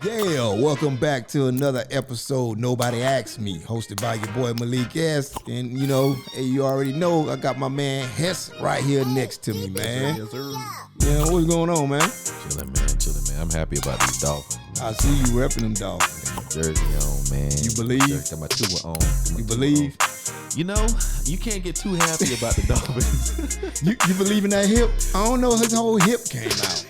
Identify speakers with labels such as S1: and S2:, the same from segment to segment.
S1: Yeah, welcome back to another episode, Nobody Asked Me, hosted by your boy Malik Hess. And hey, you already know, I got my man Hess right here next to me, man.
S2: Yes, sir.
S1: Yeah, what's going on, man?
S2: Chilling, man. I'm happy about these Dolphins.
S1: I see you repping them Dolphins.
S2: Got my jersey on, man.
S1: You believe?
S2: Got my Tua on.
S1: You believe?
S2: You can't get too happy about the Dolphins.
S1: You believe in that hip? I don't know, his whole hip came out.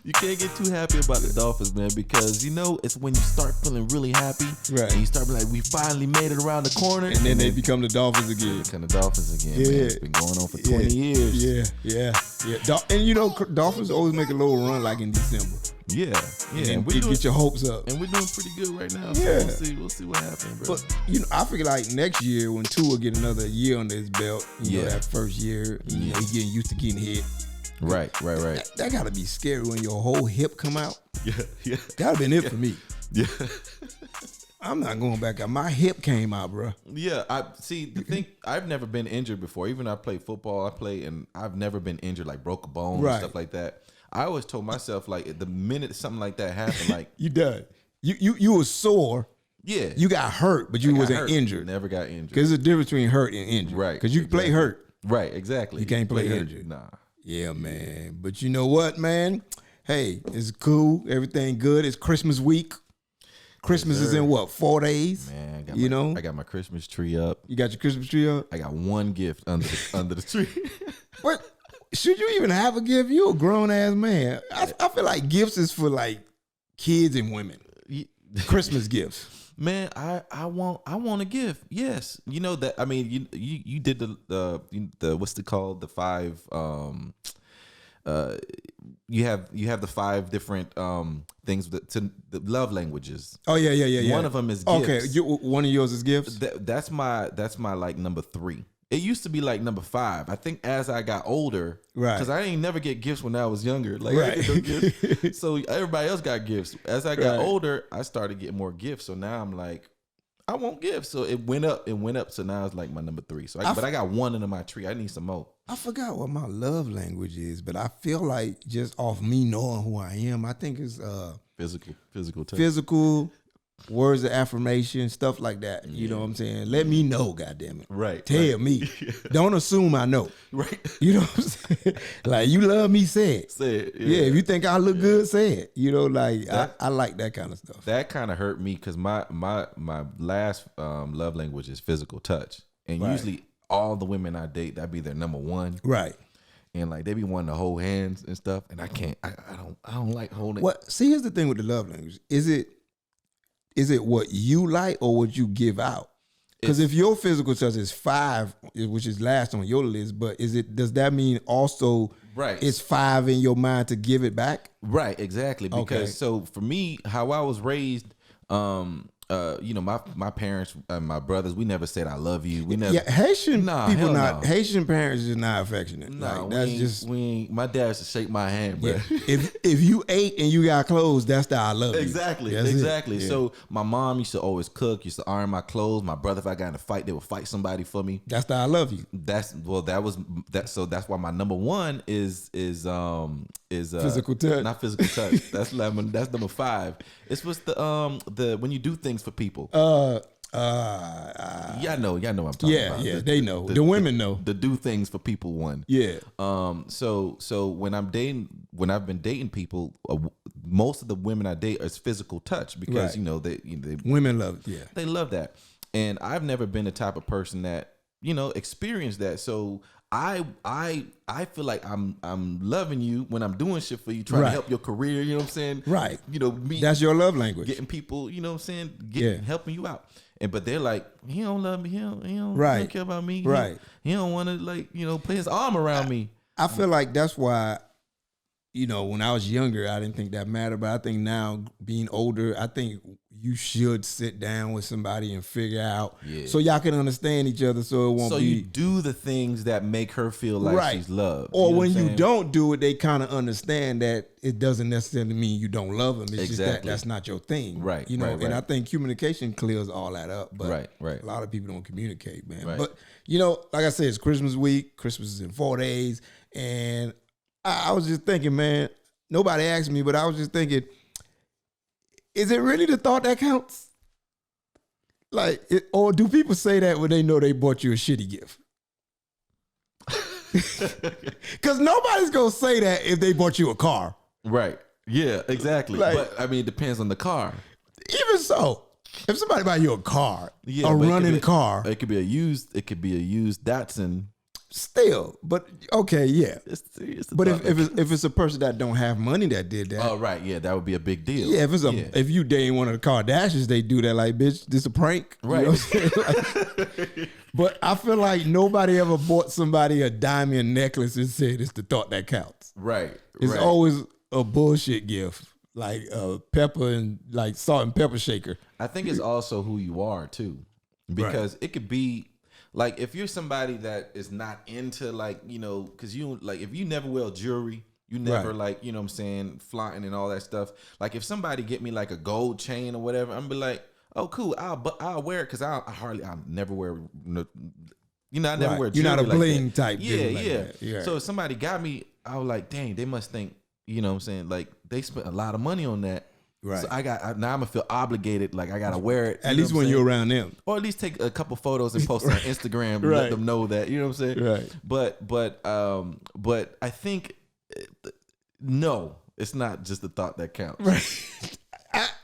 S2: You can't get too happy about the Dolphins, man, because it's when you start feeling really happy,
S1: right?
S2: And you start being like, we finally made it around the corner,
S1: and then they become the Dolphins again.
S2: Man. It's been going on for 20 years.
S1: Yeah. And Dolphins always make a little run like in December.
S2: Yeah.
S1: And we get your hopes up.
S2: And we're doing pretty good right now.
S1: Yeah.
S2: So we'll see what happens, bro.
S1: But I figure like next year when Tua get another year under his belt, that first year, he getting used to getting hit.
S2: Right.
S1: That gotta be scary when your whole hip come out.
S2: Yeah.
S1: That'd been it for me.
S2: Yeah.
S1: I'm not going back out. My hip came out, bro.
S2: Yeah, I've never been injured before. Even I played football, and I've never been injured, like broke a bone and stuff like that. I always told myself, like, the minute something like that happened, like
S1: you done. You was sore.
S2: Yeah.
S1: You got hurt, but you wasn't injured.
S2: Never got injured.
S1: Because there's a difference between hurt and injured.
S2: Right.
S1: Because you can play hurt.
S2: Right, exactly.
S1: You can't play injured.
S2: Nah.
S1: Yeah, man. But you know what, man? Hey, it's cool. Everything good. It's Christmas week. Christmas is in what, 4 days?
S2: Man, I got my Christmas tree up.
S1: You got your Christmas tree up?
S2: I got one gift under the tree.
S1: But should you even have a gift? You a grown ass man. I feel like gifts is for like kids and women. Christmas gifts.
S2: Man, I want a gift. Yes, you know that. I mean, you did the what's it called? The 5. You have the 5 different things to the love languages.
S1: Oh yeah.
S2: One of them is gifts.
S1: Okay, one of yours is gifts.
S2: That's my like number 3. It used to be like number 5. I think as I got older,
S1: right?
S2: Because I ain't never get gifts when I was younger. Like
S1: right.
S2: I get no gifts. So everybody else got gifts. As I got older, I started getting more gifts. So now I'm like, I want gifts. So it went up. So now it's like my number 3. So but I got one under my tree. I need some more.
S1: I forgot what my love language is, but I feel like just off me knowing who I am, I think it's
S2: physical touch.
S1: Physical. Words of affirmation, stuff like that. You know what I'm saying? Let me know, goddammit.
S2: Right.
S1: Tell me. Don't assume I know.
S2: Right.
S1: You know what I'm saying? Like, you love me, say it.
S2: Say it.
S1: Yeah, if you think I look good, say it. I like that kind of stuff.
S2: That kind of hurt me because my last love language is physical touch. And usually all the women I date, that'd be their number 1.
S1: Right.
S2: And like they be wanting to hold hands and stuff. And I can't. I don't like holding.
S1: What? See, here's the thing with the love language. Is it what you like or what you give out? Because if your physical touch is 5, which is last on your list, but does that mean also it's 5 in your mind to give it back?
S2: Right, exactly. Because so for me, how I was raised, my parents and my brothers, we never said I love you. We never.
S1: Yeah, Haitian people not. Haitian parents is not affectionate.
S2: No,
S1: like, that's just.
S2: My dad used to shake my hand, bro.
S1: Yeah. if you ate and you got clothes, that's the I love you.
S2: Exactly. Yeah. So my mom used to always cook, used to iron my clothes. My brother, if I got in a fight, they would fight somebody for me.
S1: That's the I love you.
S2: So that's why my number 1 is
S1: physical touch.
S2: Not physical touch. That's number 5. It's what's the when you do things for people. Y'all know what I'm talking about.
S1: Yeah, they know. The women know.
S2: The do things for people one.
S1: Yeah.
S2: So when I've been dating people, most of the women I date is physical touch because they
S1: women love it. Yeah.
S2: They love that, and I've never been the type of person that experienced that. So I feel like I'm loving you when I'm doing shit for you, trying to help your career, you know what I'm saying?
S1: Right.
S2: Me.
S1: That's your love language.
S2: Getting people, you know what I'm saying? Helping you out. But they're like, he don't love me, he don't care about me.
S1: Right.
S2: He don't want to put his arm around me.
S1: I feel like that's why, when I was younger, I didn't think that mattered. But I think now, being older, I think you should sit down with somebody and figure out so y'all can understand each other so it won't be.
S2: So you do the things that make her feel like she's loved.
S1: Or when you don't do it, they kind of understand that it doesn't necessarily mean you don't love them. It's just that that's not your thing.
S2: Right.
S1: And I think communication clears all that up. But
S2: right.
S1: a lot of people don't communicate, man.
S2: Right.
S1: But, like I said, it's Christmas week. Christmas is in 4 days. And I was just thinking, man, nobody asked me, but I was just thinking, is it really the thought that counts? Like, or do people say that when they know they bought you a shitty gift? Because nobody's going to say that if they bought you a car.
S2: Right. Yeah, exactly.
S1: Like,
S2: but I mean, it depends on the car.
S1: Even so, if somebody buy you a car,
S2: Yeah,
S1: a
S2: but
S1: running car.
S2: It could be a used Datsun.
S1: Still, but okay, yeah.
S2: It's
S1: But if it's a person that don't have money that did that,
S2: oh right, yeah, that would be a big deal.
S1: yeah. If you dating one of the Kardashians, they do that. Like, bitch, this a prank,
S2: right?
S1: You know what I'm saying? Like, but I feel like nobody ever bought somebody a diamond necklace and said it's the thought that counts.
S2: Right.
S1: It's always a bullshit gift, like pepper and like salt and pepper shaker.
S2: I think it's also who you are too, because it could be. Like if you're somebody that is not into like, you know, because you like if you never wear jewelry, you never like, you know what I'm saying, flaunting and all that stuff. Like if somebody get me like a gold chain or whatever, I'm be like, oh cool, I'll wear it because I'll never wear, you know, I never wear jewelry.
S1: You're not a
S2: like
S1: bling
S2: that.
S1: type.
S2: Yeah,
S1: like that. Yeah.
S2: So if somebody got me, I was like, dang, they must think, you know what I'm saying, like they spent a lot of money on that.
S1: Right.
S2: So now I'm gonna feel obligated, like I gotta wear it.
S1: At least when you're around them,
S2: or at least take a couple photos and post it on Instagram and let them know that, you know what I'm saying.
S1: Right.
S2: But I think no, it's not just the thought that counts.
S1: Right.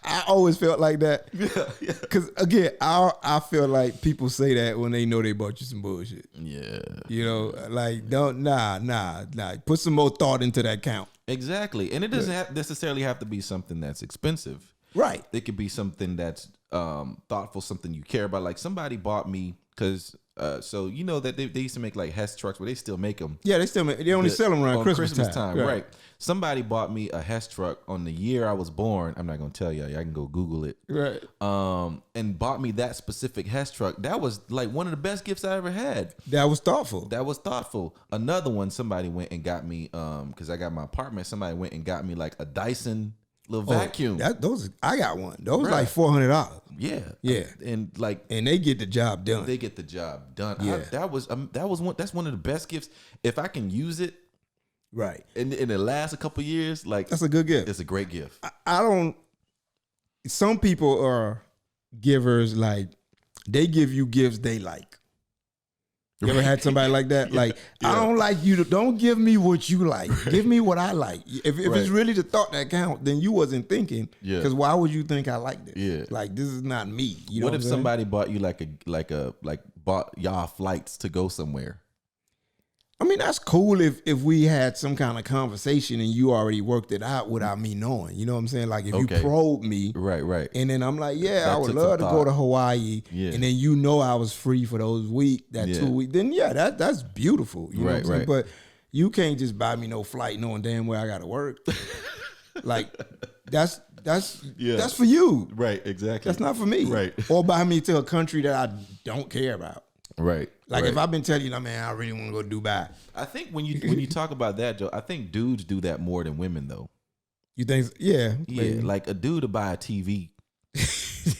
S1: I always felt like that. Yeah. Because again, I feel like people say that when they know they bought you some bullshit.
S2: Yeah.
S1: You know, like don't nah. Put some more thought into that count.
S2: Exactly, and it doesn't necessarily have to be something that's expensive.
S1: Right.
S2: It could be something that's thoughtful, something you care about. Like somebody bought me because. So you know that they used to make like Hess trucks, but they still make them.
S1: Yeah, they still make. They only sell them around Christmas time.
S2: Right. Somebody bought me a Hess truck on the year I was born. I'm not gonna tell you. I can go Google it.
S1: Right.
S2: And bought me that specific Hess truck. That was like one of the best gifts I ever had.
S1: That was thoughtful.
S2: Another one, somebody went and got me. Because I got my apartment. Somebody went and got me like a Dyson little vacuum.
S1: I got one. Those like $400.
S2: Yeah. And
S1: they get the job done.
S2: Yeah. That's one of the best gifts. If I can use it,
S1: right,
S2: and it lasts a couple years, like
S1: that's a good gift.
S2: It's a great gift.
S1: I don't. Some people are givers, like they give you gifts they like. You ever had somebody like that? Like, I don't like you. Don't give me what you like. Give me what I like. If it's really the thought that counts, then you wasn't thinking. Yeah. Because why would you think I like this?
S2: Yeah.
S1: Like, this is not me. You know
S2: what if somebody bought you bought y'all flights to go somewhere?
S1: I mean, that's cool if we had some kind of conversation and you already worked it out without me knowing. You know what I'm saying? Like if you probe me.
S2: Right.
S1: And then I'm like, yeah, I would love to go to Hawaii. Yeah. And then you know I was free for those 2 weeks. Then that's beautiful. You know what I'm saying? But you can't just buy me no flight knowing damn well I gotta work. Like that's for you.
S2: Right, exactly.
S1: That's not for me.
S2: Right.
S1: Or buy me to a country that I don't care about.
S2: Right.
S1: Like if I've been telling you, man, I really want to go to Dubai.
S2: I think when you talk about that, Joe, I think dudes do that more than women, though.
S1: You think? Yeah.
S2: Yeah. Like a dude to buy a TV.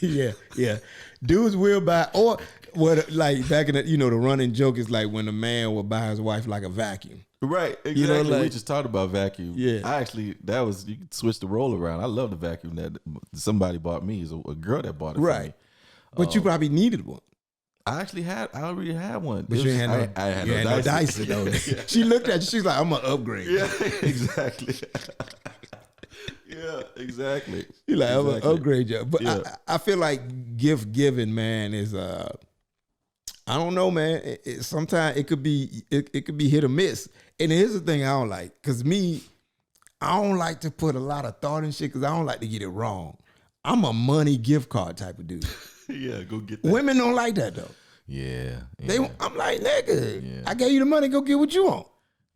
S1: yeah. Dudes will buy, or what? Like back in the running joke is like when a man will buy his wife like a vacuum.
S2: Right. Exactly.
S1: You know, like,
S2: we just talked about vacuum.
S1: Yeah.
S2: You could switch the role around. I love the vacuum that somebody bought me. Is a girl that bought it. For me.
S1: But you probably needed one.
S2: I already had one.
S1: But you had no Dyson though. She looked at you, she's like, I'm gonna upgrade.
S2: Yeah, exactly. Yeah, exactly.
S1: You're like, I'm gonna upgrade you. But I feel like gift giving, man, is I don't know, man. Sometimes it could be hit or miss. And here's the thing I don't like, because I don't like to put a lot of thought in shit because I don't like to get it wrong. I'm a money gift card type of dude.
S2: Yeah, go get that.
S1: Women don't like that though.
S2: Yeah.
S1: I'm like, nigga, I gave you the money, go get what you want.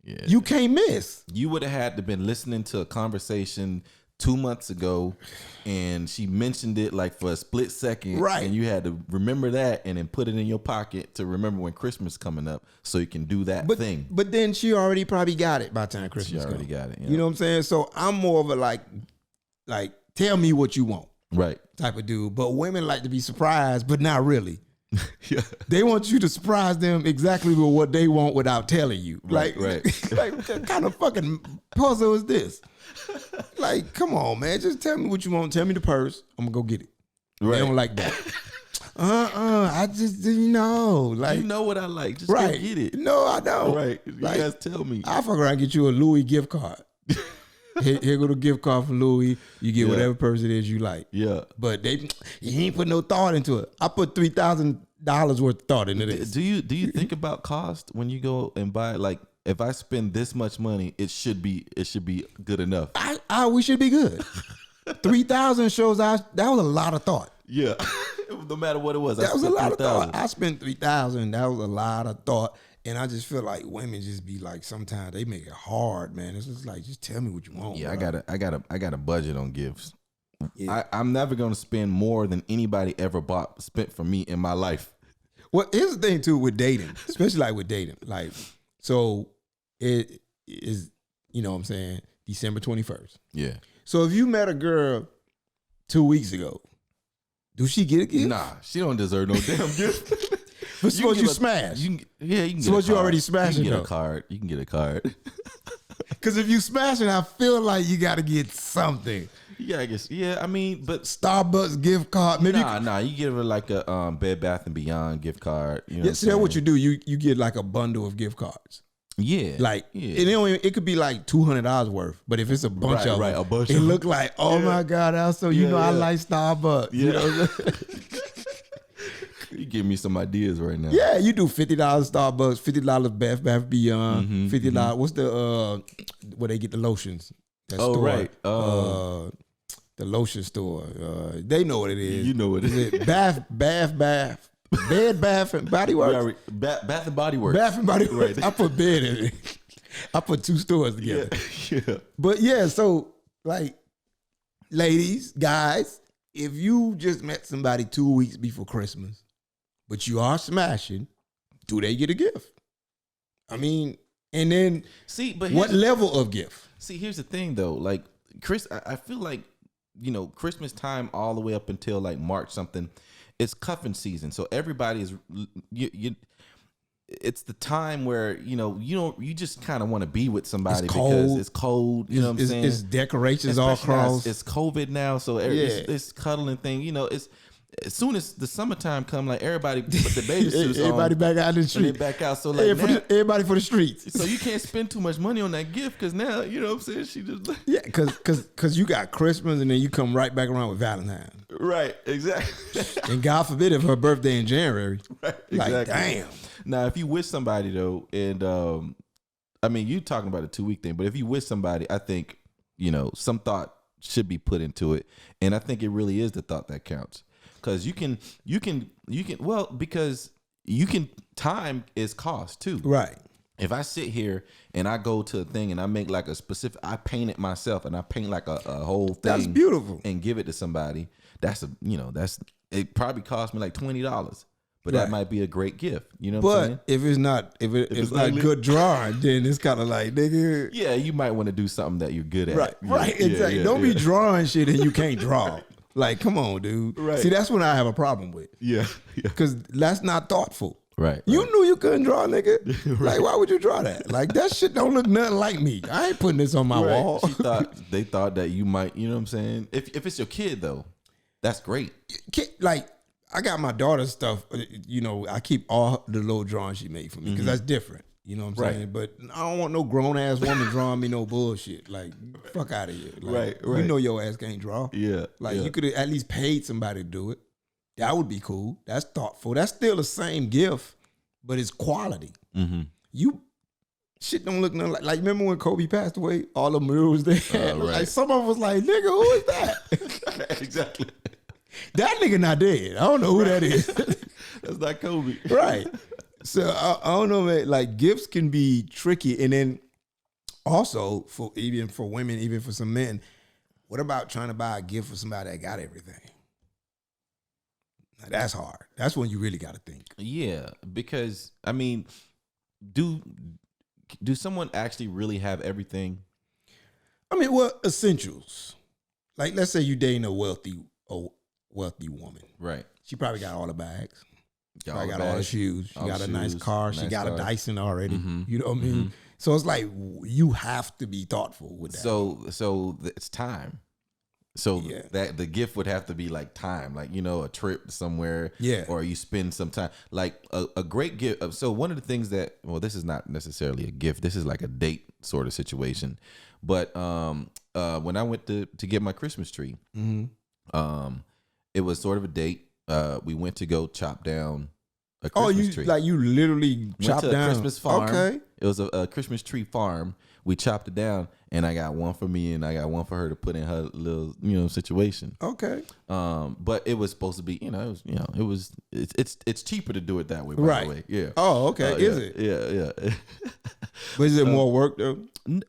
S1: Yeah. You can't miss.
S2: You would have had to been listening to a conversation 2 months ago and she mentioned it like for a split second.
S1: Right.
S2: And you had to remember that and then put it in your pocket to remember when Christmas coming up so you can do that thing.
S1: But then she already probably got it by the time Christmas comes.
S2: Got it. Yeah.
S1: You know what I'm saying? So I'm more of a like tell me what you want.
S2: Right.
S1: Type of dude. But women like to be surprised, but not really.
S2: Yeah.
S1: They want you to surprise them exactly with what they want without telling you.
S2: Right,
S1: like,
S2: right.
S1: like what kind of fucking puzzle is this? Like, come on, man. Just tell me what you want. Tell me the purse. I'm gonna go get it.
S2: Right.
S1: They don't like that. I just didn't know. Like,
S2: You know what I like. Just
S1: right.
S2: go get it.
S1: No, I don't.
S2: Right. You
S1: Like,
S2: guys tell me.
S1: I fuck around and get you a Louis gift card. Here go the gift card from Louis. You get whatever purse it is you like.
S2: Yeah.
S1: But you ain't put no thought into it. I put $3,000 worth of thought into this.
S2: Do you think about cost when you go and buy? Like, if I spend this much money, it should be good enough.
S1: We should be good. 3,000 shows that was a lot of thought.
S2: Yeah. No matter what it was.
S1: That was a lot of thought. I spent 3,000. That was a lot of thought. And I just feel like women just be like, sometimes they make it hard, man. It's just like, just tell me what you want.
S2: Yeah,
S1: bro.
S2: I got a budget on gifts.
S1: Yeah.
S2: I'm never gonna spend more than anybody ever spent for me in my life.
S1: Well, here's the thing too with dating, especially like with dating. Like, so it is, you know what I'm saying, December 21st.
S2: Yeah.
S1: So if you met a girl 2 weeks ago, do she get a gift?
S2: Nah, she don't deserve no damn gift.
S1: But suppose you smash.
S2: You can get
S1: Suppose
S2: a
S1: you
S2: card.
S1: already smashing
S2: You can get
S1: though.
S2: a card. You can get a card.
S1: Because if you smashing, I feel like you got to get something.
S2: Yeah, I guess. Yeah, I mean, but
S1: Starbucks gift card. Maybe
S2: nah. You give her like a Bed Bath and Beyond gift card. You know
S1: yeah, see, that's what you do. You get like a bundle of gift cards.
S2: Yeah,
S1: Like
S2: yeah.
S1: it could be like $200 worth, but if it's a bunch of them,
S2: a bunch
S1: it
S2: of
S1: look like, oh my God, also you know I
S2: yeah.
S1: like Starbucks.
S2: Yeah.
S1: You know what I'm saying?
S2: You give me some ideas right now.
S1: Yeah, you do $50 Starbucks, $50 Bath Beyond, $50. What's the where they get the lotions? That
S2: Oh,
S1: store,
S2: right.
S1: the lotion store. They know what it is.
S2: You know what it
S1: is. Bath, Bed Bath and Body Works.
S2: Bath and Body Works.
S1: Bath and Body Works.
S2: Right.
S1: I put bed in it. I put two stores together.
S2: Yeah.
S1: But yeah, so like, ladies, guys, if you just met somebody 2 weeks before Christmas, but you are smashing, do they get a gift? I mean, and then
S2: See, but
S1: what level of gift?
S2: See, here's the thing though. Like I feel like, you know, Christmas time all the way up until like March something, it's cuffing season. So everybody is it's the time where, you just kind of want to be with somebody because it's cold. You know what I'm saying?
S1: It's decorations all
S2: Especially now
S1: across.
S2: It's COVID now, so it's cuddling thing. You know, it's as soon as the summertime come, like everybody put the baby suits on.
S1: Everybody back out in the
S2: And
S1: street.
S2: they back out. So like
S1: Everybody for the streets.
S2: so you can't spend too much money on that gift because now, you know what I'm saying? She just
S1: Yeah, because you got Christmas and then you come right back around with Valentine's.
S2: right, exactly.
S1: And God forbid if her birthday in January.
S2: Right,
S1: Like,
S2: exactly.
S1: damn.
S2: Now, if you with somebody though, and I mean, you talking about a 2 week thing, but if you with somebody, I think, some thought should be put into it, and I think it really is the thought that counts. Because time is cost too.
S1: Right.
S2: If I sit here and I go to a thing and I make like I paint it myself and I paint like a whole thing.
S1: That's beautiful.
S2: And give it to somebody. It probably cost me like $20, but that
S1: Right.
S2: might be a great gift. You know what I'm saying?
S1: But if it's not, if it's not
S2: ugly.
S1: good drawing, then it's kind of like, nigga.
S2: Yeah, you might want to do something that you're good at.
S1: Right,
S2: Yeah,
S1: right,
S2: yeah,
S1: exactly.
S2: yeah,
S1: Don't
S2: yeah.
S1: be drawing shit and you can't draw. Like, come on, dude.
S2: Right.
S1: See, that's what I have a problem with.
S2: Yeah, yeah.
S1: Because that's not thoughtful.
S2: Right.
S1: You knew you couldn't draw, nigga. Like, why would you draw that? Like, that shit don't look nothing like me. I ain't putting this on my wall.
S2: They thought that you might, you know what I'm saying? If it's your kid though, that's great.
S1: Like, I got my daughter's stuff. I keep all the little drawings she made for me because that's different. You know what I'm
S2: Right.
S1: saying? But I don't want no grown ass woman drawing me no bullshit. Like, fuck out of here. Like,
S2: Right.
S1: You know your ass can't draw.
S2: Yeah.
S1: Like,
S2: yeah.
S1: you could have at least paid somebody to do it. That would be cool. That's thoughtful. That's still the same gift, but it's quality.
S2: Mm-hmm.
S1: You shit don't look nothing like remember when Kobe passed away? All the murals they had.
S2: Right.
S1: Like, some of us like, nigga, who is that?
S2: Exactly.
S1: That nigga not dead. I don't know who that is.
S2: That's not Kobe.
S1: Right. So I don't know, man. Like, gifts can be tricky, and then also for women, even for some men, what about trying to buy a gift for somebody that got everything? Now, that's hard. That's when you really got to think.
S2: Yeah, because I mean, do someone actually really have everything?
S1: I mean, well, essentials. Like, let's say you dating a wealthy woman.
S2: Right.
S1: She probably got all the bags. I got all the shoes. She got a nice car. She got a Dyson already. You know what I mean? So it's like you have to be thoughtful with that.
S2: So it's time. So that the gift would have to be like time, like, you know, a trip somewhere, or you spend some time, like a great gift. So one of the things that, well, this is not necessarily a gift. This is like a date sort of situation. But when I went to get my Christmas tree, it was sort of a date. We went to go chop down a Christmas tree.
S1: Like you literally chopped down
S2: a Christmas farm.
S1: Okay,
S2: it was a Christmas tree farm. We chopped it down, and I got one for me, and I got one for her to put in her little, you know, situation.
S1: Okay.
S2: But it was supposed to be, it's cheaper to do it that way. By the way, yeah.
S1: Oh, okay. Is it?
S2: Yeah.
S1: But is it more work though?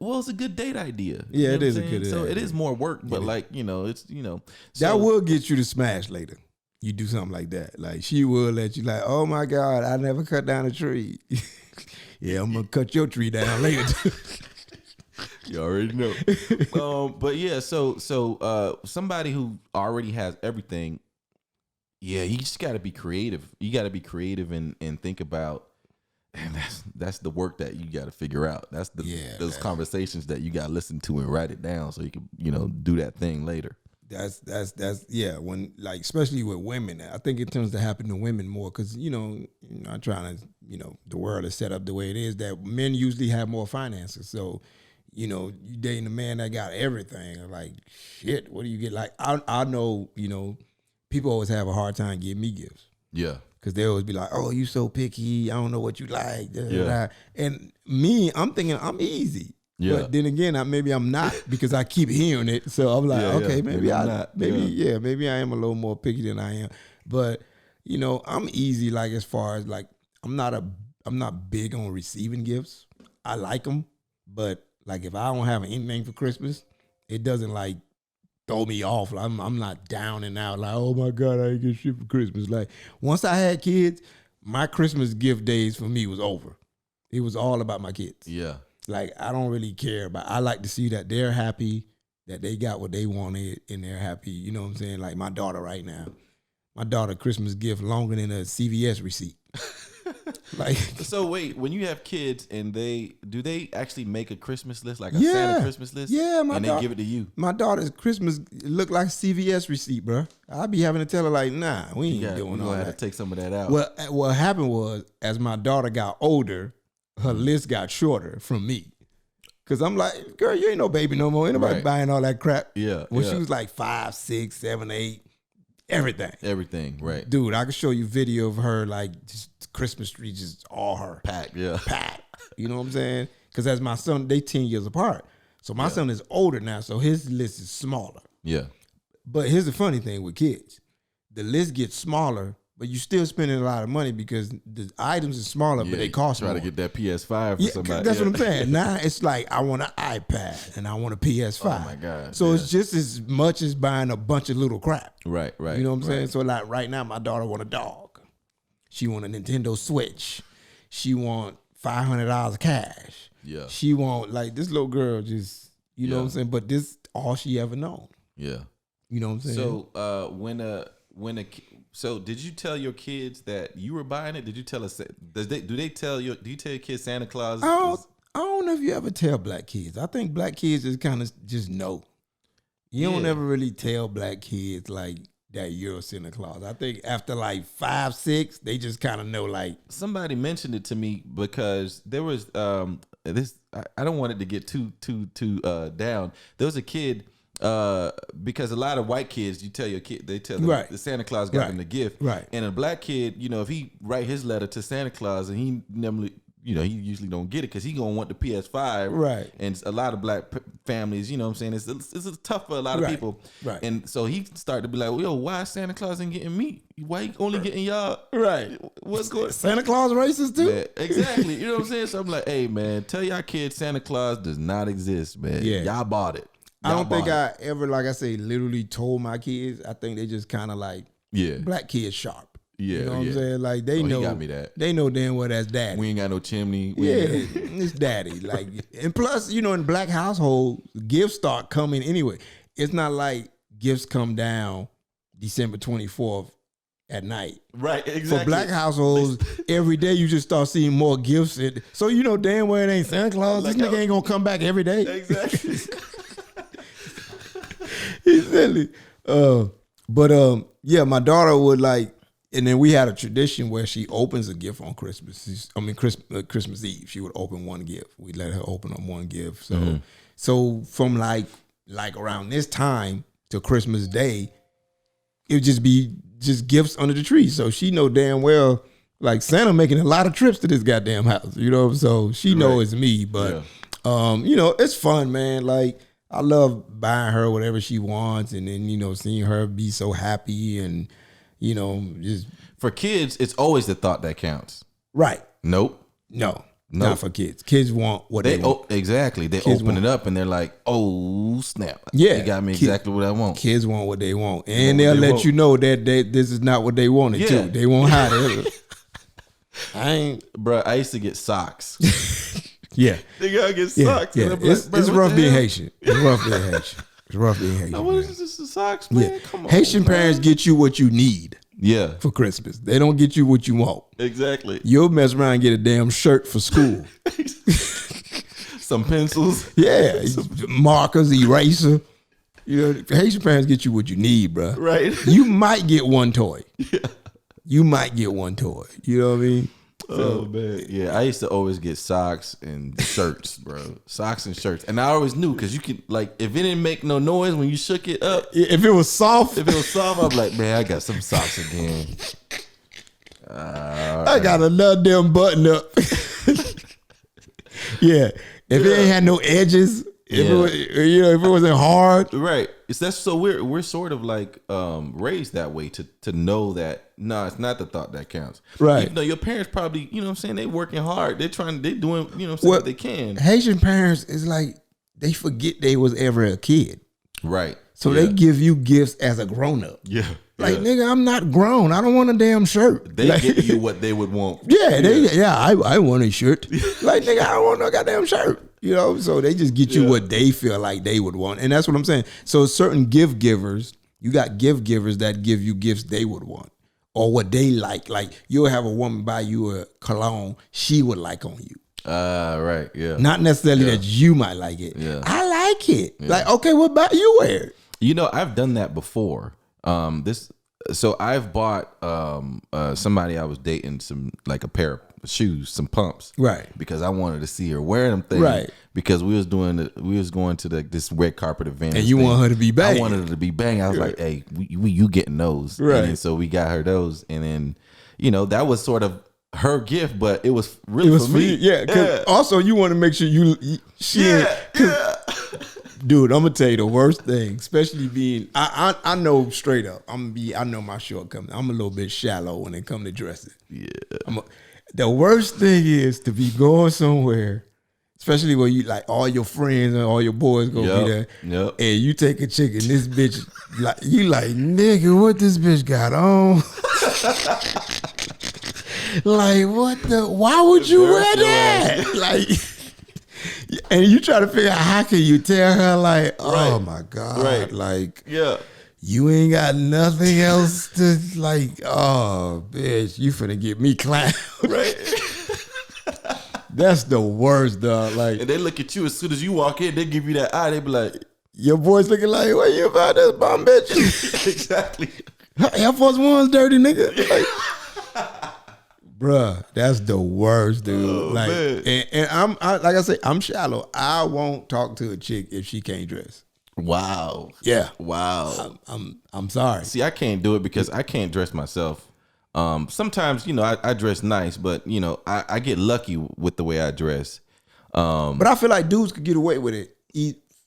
S2: Well, it's a good date idea.
S1: Yeah, it is a good.
S2: So it is more work, but like, you know, it's, you know,
S1: that will get you to smash later. You do something like that. Like she will let you like, oh my God, I never cut down a tree. Yeah, I'm gonna cut your tree down later.
S2: You already know. But yeah, so somebody who already has everything, yeah, you just got to be creative. You got to be creative and think about, and that's the work that you got to figure out. That's those conversations that you got to listen to and write it down so you can, you know, do that thing later.
S1: That's when, like, especially with women, I think it tends to happen to women more because, you know, I'm trying to, you know, the world is set up the way it is that men usually have more finances. So, you know, you dating a man that got everything, like, shit, what do you get? Like, I know, you know, people always have a hard time getting me gifts.
S2: Yeah.
S1: Because they always be like, oh, you so picky. I don't know what you like. And me, I'm thinking I'm easy. Yeah. But then again, maybe I'm not because I keep hearing it. So I'm like, maybe I'm not. Maybe I am a little more picky than I am. But, you know, I'm easy, like, as far as, like, I'm not big on receiving gifts. I like them, but, like, if I don't have anything for Christmas, it doesn't, like, throw me off. Like, I'm not down and out like, oh my God, I ain't get shit for Christmas. Like, once I had kids, my Christmas gift days for me was over. It was all about my kids.
S2: Yeah.
S1: Like, I don't really care, but I like to see that they're happy, that they got what they wanted, and they're happy. You know what I'm saying? Like my daughter right now. My daughter Christmas gift longer than a CVS receipt. Like,
S2: so wait, when you have kids and do they actually make a Christmas list, like a Santa Christmas list?
S1: Yeah,
S2: and they give it to you.
S1: My daughter's Christmas look like CVS receipt, bro. I be having to tell her like, nah, we ain't doing all that.
S2: You have to take some of that out.
S1: Well, what happened was, as my daughter got older, her list got shorter from me. Cause I'm like, girl, you ain't no baby no more. Ain't nobody buying all that crap.
S2: Yeah.
S1: When she was like 5, 6, 7, 8, everything.
S2: Everything, right.
S1: Dude, I can show you video of her, like, just Christmas tree, just all her.
S2: Packed.
S1: You know what I'm saying? Cause as my son, they 10 years apart. So my son is older now, so his list is smaller.
S2: Yeah.
S1: But here's the funny thing with kids. The list gets smaller, but you still spending a lot of money because the items are smaller, but they cost more.
S2: Try to get that PS5 for somebody.
S1: That's what I'm saying. Now it's like, I want an iPad and I want a PS5.
S2: Oh my God.
S1: So it's just as much as buying a bunch of little crap.
S2: Right.
S1: You know what I'm saying? So like right now, my daughter want a dog. She want a Nintendo Switch. She want $500 cash.
S2: Yeah.
S1: She want, like, this little girl just, you know what I'm saying? But this all she ever known.
S2: Yeah.
S1: You know what I'm saying?
S2: So so did you tell your kids that you were buying it? Did you tell us? Do you tell your kids Santa Claus?
S1: I don't know if you ever tell black kids. I think black kids just kind of just know. You don't ever really tell black kids like that you're Santa Claus. I think after like 5, 6, they just kind of know. Like,
S2: somebody mentioned it to me because there was this. I don't want it to get too down. There was a kid. Because a lot of white kids, you tell your kid, they tell them the Santa Claus got them the gift.
S1: Right.
S2: And a black kid, you know, if he write his letter to Santa Claus and he normally, you know, he usually don't get it because he gonna want the PS5.
S1: Right.
S2: And a lot of black families, you know what I'm saying, it's tough for a lot of people.
S1: Right.
S2: And so he started to be like, yo, why Santa Claus ain't getting me? Why he only getting y'all?
S1: Right.
S2: What's going on?
S1: Santa Claus racist too?
S2: Man, exactly. You know what I'm saying? So I'm like, hey man, tell y'all kids Santa Claus does not exist, man. Yeah. Y'all bought it.
S1: I don't think I ever, like I say, literally told my kids. I think they just kind of like, black kids sharp.
S2: Yeah,
S1: you know what I'm saying? Like they know,
S2: he got me that.
S1: They know damn well that's daddy.
S2: We ain't got no chimney.
S1: It's daddy. Like, and plus, you know, in black household, gifts start coming anyway. It's not like gifts come down December 24th at night.
S2: Right, exactly.
S1: For black households, every day you just start seeing more gifts. So you know damn well it ain't Santa Claus. This nigga ain't gonna come back every day.
S2: Exactly.
S1: He's silly. Yeah, my daughter would like, and then we had a tradition where she opens a gift on Christmas. Christmas Eve, she would open one gift. We let her open up one gift. So, so from like around this time to Christmas Day, it would just be just gifts under the tree. So she know damn well, like Santa making a lot of trips to this goddamn house, you know. So she know it's me, but you know, it's fun, man. Like I love buying her whatever she wants, and then you know seeing her be so happy and. You know, just
S2: for kids, it's always the thought that counts.
S1: Right.
S2: Nope.
S1: No. Not for kids. Kids want what they want.
S2: Exactly. They kids open it up and they're like, oh, snap.
S1: Yeah.
S2: They got me exactly what I want.
S1: Kids want what they want. And they'll let you know that this is not what they wanted too. They won't hide it.
S2: Bro, I used to get socks.
S1: Yeah.
S2: They gotta get socks.
S1: Yeah. It's rough being Haitian. It's rough being Haitian. It's rough being Haitian.
S2: What is this? The socks, man? Come on.
S1: Haitian parents get you what you need.
S2: Yeah.
S1: For Christmas. They don't get you what you want.
S2: Exactly.
S1: You'll mess around and get a damn shirt for school.
S2: Some pencils.
S1: Yeah. Markers, eraser. You know, Haitian parents get you what you need, bro.
S2: Right.
S1: You might get one toy.
S2: Yeah.
S1: You might get one toy. You know what I mean?
S2: Oh man, yeah. I used to always get socks and shirts, bro. Socks and shirts, and I always knew because you could like if it didn't make no noise when you shook it up.
S1: If it was soft,
S2: I'm like, man, I got some socks again.
S1: I got another damn button up. Yeah, if it ain't had no edges, if it was, you know, if it wasn't hard,
S2: right? So we're sort of like raised that way to know that it's not the thought that counts,
S1: right?
S2: Even though your parents probably, you know what I'm saying, they working hard, they doing, you know what I'm saying, what they can.
S1: Haitian parents is like they forget they was ever a kid,
S2: right?
S1: So they give you gifts as a grown up, Like nigga, I'm not grown. I don't want a damn shirt.
S2: They
S1: like,
S2: give you what they would want.
S1: I want a shirt. Like nigga, I don't want no goddamn shirt. You know, so they just get you what they feel like they would want. And that's what I'm saying. So certain gift givers, you got gift givers that give you gifts they would want or what they like. Like you'll have a woman buy you a cologne she would like on you.
S2: Right, yeah.
S1: Not necessarily that you might like it.
S2: Yeah.
S1: I like it. Yeah. Like, okay, what about you wear it?
S2: You know, I've done that before. So I've bought somebody I was dating some like a pair of shoes, some pumps,
S1: right?
S2: Because I wanted to see her wear them things, right? Because we was going to this red carpet event,
S1: and you want her to be bang.
S2: I wanted her to be bang. I was like, hey, you getting those,
S1: right?
S2: And so we got her those, and then that was sort of her gift, but it was really for me,
S1: yeah. Also, you want to make sure Dude, I'm gonna tell you the worst thing, especially being I know straight up. I know my shortcomings. I'm a little bit shallow when it comes to dressing.
S2: Yeah.
S1: The worst thing is to be going somewhere, especially where you like all your friends and all your boys be there, and you take a chick and this bitch like you like nigga, what this bitch got on? Like what the? Why would you wear that? Like. And you try to figure out how can you tell her like, oh my God, like, you ain't got nothing else to like, oh bitch, you finna get me clowned. Right. That's the worst, dog. Like,
S2: and they look at you as soon as you walk in, they give you that eye, they be like,
S1: your boy's looking like, what you about this bum bitch?
S2: Exactly.
S1: Air Force One's dirty, nigga. Like, bruh, that's the worst, dude.
S2: Oh,
S1: like,
S2: man.
S1: and like I say, I'm shallow. I won't talk to a chick if she can't dress.
S2: Wow.
S1: Yeah.
S2: Wow.
S1: I'm sorry.
S2: See, I can't do it because I can't dress myself. Sometimes, I dress nice, but I get lucky with the way I dress.
S1: But I feel like dudes could get away with it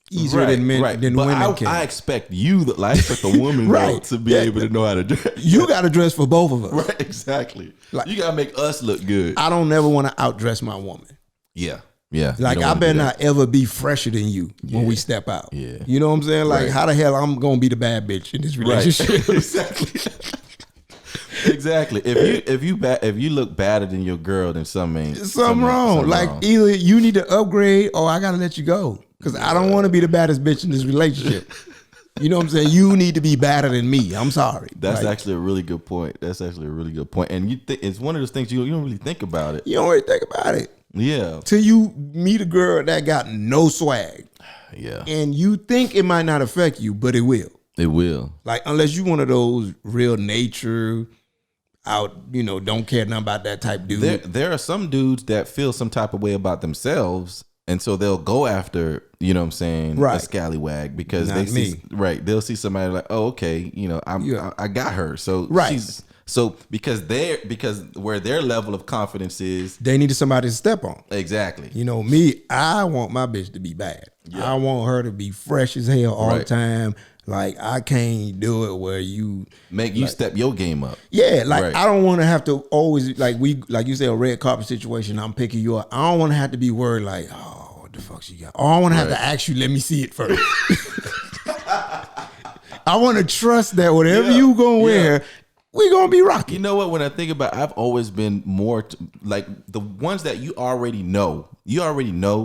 S1: easier than men than
S2: but
S1: women can.
S2: I expect I expect a woman to be able to know how to dress.
S1: You got to dress for both of us.
S2: Right, exactly. Like, you got to make us look good.
S1: I don't never want to outdress my woman.
S2: Yeah. Yeah.
S1: Like I better not ever be fresher than you when we step out. Yeah. You know what I'm saying? Like how the hell I'm going to be the bad bitch in this relationship?
S2: Right. Exactly. Exactly. If you look badder than your girl, then something
S1: wrong. Like either you need to upgrade or I gotta let you go because I don't want to be the baddest bitch in this relationship. You know what I'm saying? You need to be better than me. I'm sorry.
S2: That's actually a really good point. And you think it's one of those things you don't really think about it.
S1: You don't really think about it.
S2: Yeah.
S1: Till you meet a girl that got no swag.
S2: Yeah.
S1: And you think it might not affect you, but it will.
S2: It will.
S1: Like, unless you one of those real nature out, don't care nothing about that type dude.
S2: There are some dudes that feel some type of way about themselves, and so they'll go after, a scallywag because
S1: Not me.
S2: they'll see somebody like, oh, okay, I got her. So because where their level of confidence is,
S1: they needed somebody to step on.
S2: Exactly.
S1: Me, I want my bitch to be bad. Yeah. I want her to be fresh as hell all the time. Like, I can't do it where you
S2: step your game up.
S1: Yeah, I don't want to have to always like you say, a red carpet situation. I'm picking you up. I don't want to have to be worried like, oh, what the fuck she got? Oh, I want to have to ask you. Let me see it first. I want to trust that whatever you gonna wear, we gonna be rocking.
S2: You know what? When I think about it, I've always been more like the ones that you already know.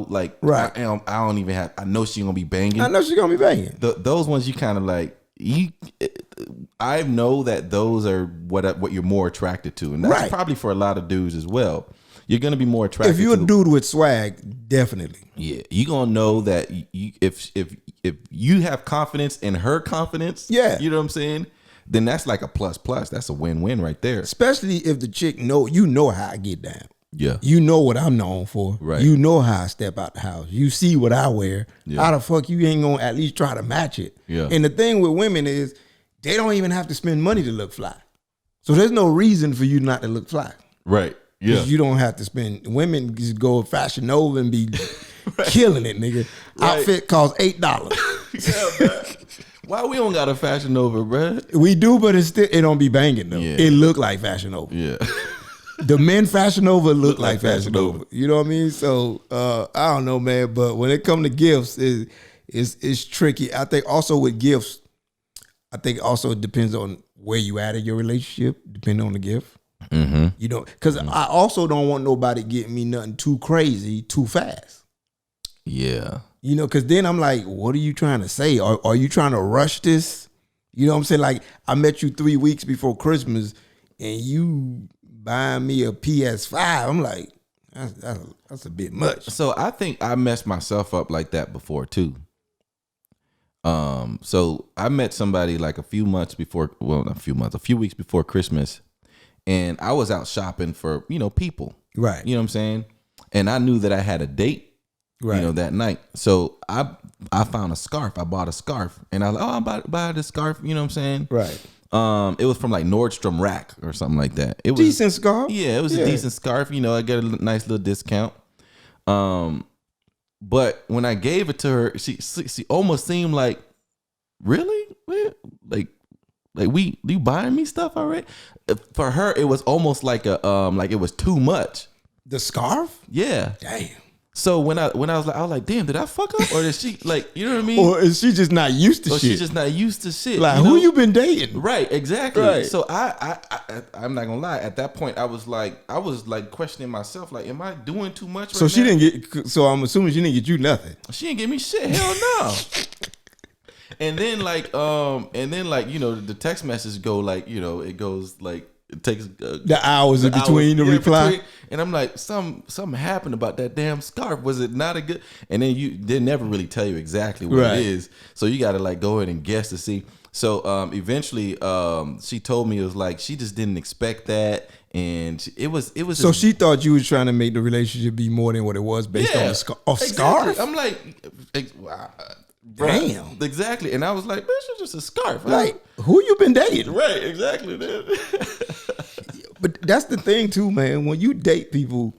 S2: Like,
S1: right.
S2: I don't even have. I know she's gonna be banging.
S1: I know she's gonna be banging.
S2: Those ones you kind of like. I know that those are what you're more attracted to, and that's probably for a lot of dudes as well. You're gonna be more attracted.
S1: If you're a dude with swag, definitely.
S2: Yeah, you're gonna know that if you have confidence in her confidence.
S1: Yeah,
S2: you know what I'm saying. Then that's like a plus. That's a win-win right there.
S1: Especially if the chick how I get down.
S2: Yeah.
S1: You know what I'm known for.
S2: Right.
S1: You know how I step out the house. You see what I wear. Yeah. How the fuck you ain't gonna at least try to match it?
S2: Yeah.
S1: And the thing with women is they don't even have to spend money to look fly. So there's no reason for you not to look fly.
S2: Right. Yeah.
S1: You don't have to spend. Women just go Fashion Nova and be killing it, nigga. Right. Outfit costs $8.
S2: Yeah, man. Why we don't got a Fashion Nova, bro?
S1: We do, but it don't be banging though. Yeah. It look like Fashion Nova.
S2: Yeah.
S1: The men Fashion Nova look like Fashion Nova. You know what I mean? So I don't know, man. But when it comes to gifts, it's tricky. I think also with gifts, it depends on where you at in your relationship, depending on the gift.
S2: Mm-hmm.
S1: Because I also don't want nobody getting me nothing too crazy too fast.
S2: Yeah.
S1: Because then I'm like, what are you trying to say? Are you trying to rush this? You know what I'm saying? Like, I met you 3 weeks before Christmas and you buying me a PS5. I'm like, that's a bit much.
S2: So I think I messed myself up like that before too. So I met somebody like a few weeks before Christmas, and I was out shopping for, people.
S1: Right.
S2: You know what I'm saying? And I knew that I had a date.
S1: Right.
S2: That night. So I found a scarf. I bought a scarf, and I was like, oh, I'm about to buy this scarf. You know what I'm saying?
S1: Right.
S2: It was from like Nordstrom Rack or something like that. It was
S1: decent scarf.
S2: Yeah, it was a decent scarf. I got a nice little discount. But when I gave it to her, she almost seemed like, really? Like you buying me stuff already? For her, it was almost like it was too much.
S1: The scarf?
S2: Yeah.
S1: Damn.
S2: So when I was like, damn, did I fuck up? Or is she like, you know what I mean?
S1: Or is she just not used to shit?
S2: She's just not used to shit.
S1: Like, who you been dating?
S2: Right, exactly.
S1: Right.
S2: So I'm not gonna lie. At that point, I was like questioning myself. Like, am I doing too much?
S1: So she didn't get. So I'm assuming she didn't get you nothing.
S2: She didn't give me shit. Hell no. And then the text message go like, it goes like. It takes
S1: the hours in between the reply,
S2: and I'm like, something happened about that damn scarf. Was it not a good? And then they never really tell you exactly what it is, so you got to like go ahead and guess to see. So eventually, she told me it was like she just didn't expect that, and it was.
S1: So she thought you was trying to make the relationship be more than what it was based on a scarf.
S2: I'm like,
S1: damn,
S2: exactly. And I was like, bitch, it's just a scarf.
S1: Like, who you been dating?
S2: Right, exactly.
S1: But that's the thing too, man. When you date people,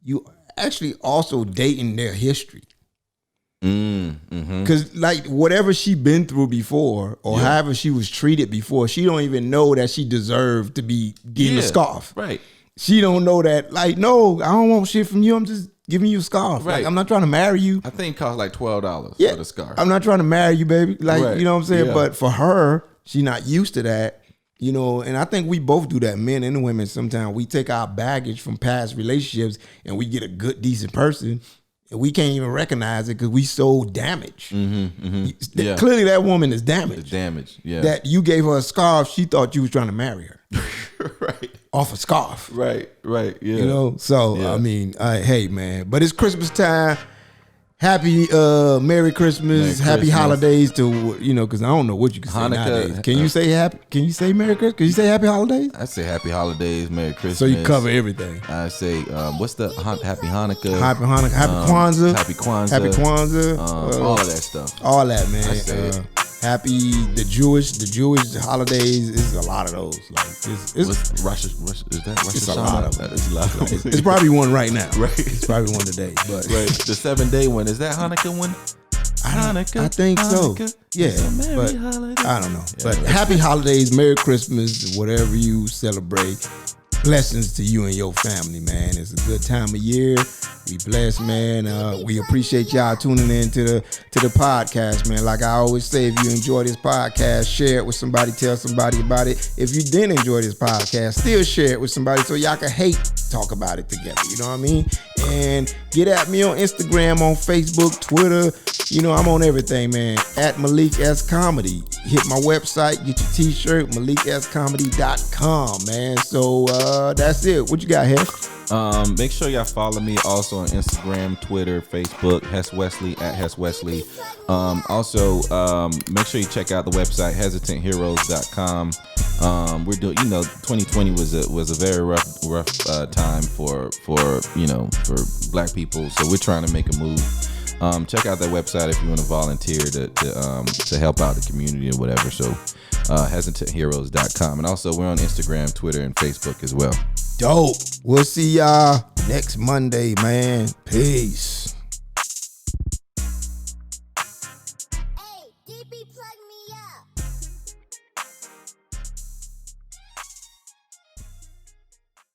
S1: you actually also dating their history. Because like whatever she been through before, or however she was treated before, she don't even know that she deserved to be getting a scarf.
S2: Right.
S1: She don't know that. Like, no, I don't want shit from you. I'm just giving you a scarf.
S2: Right.
S1: Like, I'm not trying to marry you.
S2: I think it cost like $12 for the scarf.
S1: I'm not trying to marry you, baby. Like, you know what I'm saying? Yeah. But for her, she not used to that. And I think we both do that, men and women. Sometimes we take our baggage from past relationships and we get a good, decent person, and we can't even recognize it because we so damaged.
S2: Yeah.
S1: Clearly, that woman is damaged.
S2: It's damaged. Yeah.
S1: That you gave her a scarf, she thought you was trying to marry her.
S2: Right.
S1: Off a scarf.
S2: Right. Yeah.
S1: You know? So,
S2: Yeah.
S1: I mean, hey, man. But it's Christmas time. Happy Merry Christmas, Happy Holidays to, you know, because I don't know what you can say
S2: Hanukkah.
S1: nowadays. Can you say happy? Can you say Merry Christmas? Can you say Happy Holidays?
S2: I say Happy Holidays, Merry Christmas.
S1: So you cover everything.
S2: I say, what's the Happy Hanukkah?
S1: Happy Hanukkah, Happy Kwanzaa.
S2: Happy Kwanzaa.
S1: Happy Kwanzaa.
S2: All that stuff.
S1: All that, man.
S2: I say it.
S1: Happy the Jewish holidays is a lot of those. Like it's
S2: Rosh is that Rosh
S1: it's a
S2: Hashanah?
S1: lot of them.
S2: That is a lot of them.
S1: It's probably one right now.
S2: Right.
S1: It's probably one today. But
S2: Right. The 7-day one, is that Hanukkah one?
S1: I think so. Yeah, but I don't know. But happy holidays, Merry Christmas, whatever you celebrate. Blessings to you and your family, man. It's a good time of year. We blessed, man. We appreciate y'all tuning in to the podcast, man. Like I always say, if you enjoy this podcast, share it with somebody, tell somebody about it. If you didn't enjoy this podcast, still share it with somebody so y'all can talk about it together. You know what I mean? And get at me on Instagram, on Facebook, Twitter. You know, I'm on everything, man. At Malik S Comedy. Hit my website, get your t-shirt, MalikSComedy.com, man. So that's it. What you got, Hess?
S2: Make sure y'all follow me also on Instagram, Twitter, Facebook, Hess Wesley, at Hess Wesley. Also, make sure you check out the website, hesitantheroes.com. We're doing, 2020 was a very rough time for Black people. So we're trying to make a move. Check out that website if you want to volunteer to help out the community or whatever. So, hesitantheroes.com. And also we're on Instagram, Twitter, and Facebook as well.
S1: Dope. We'll see y'all next Monday, man. Peace.